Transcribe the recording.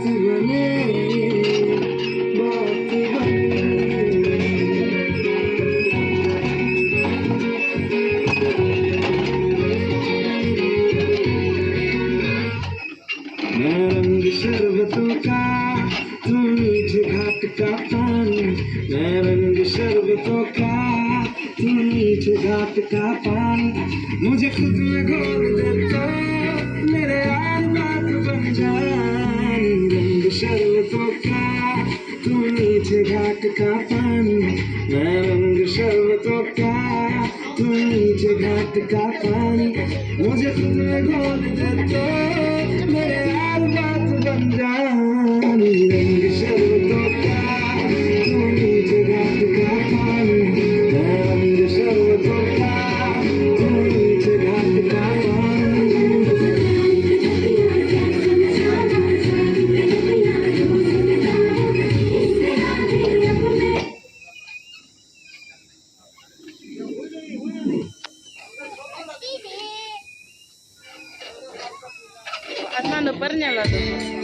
बने, बात बने। मैं रंग शरबतों का, तू मीठे घाट का पानी। मैं रंग शरबतों का, तू मीठे घाट का पानी। मुझे खुद में घोल दे तो मेरे यार बात बन जानी। रंग शरबतों का, तू मीठे घाट का पानी। मैं रंग शरबतों का, तू मीठे घाट का पानी। मुझे खुद में घोल दे तो मेरे यार बात बन जानी। रंग शरबतों का, तू मीठे घाट का पानी। मैं रंग शरबतों का, तू मीठे घाट का पानी। Armando, pernya lah tuh.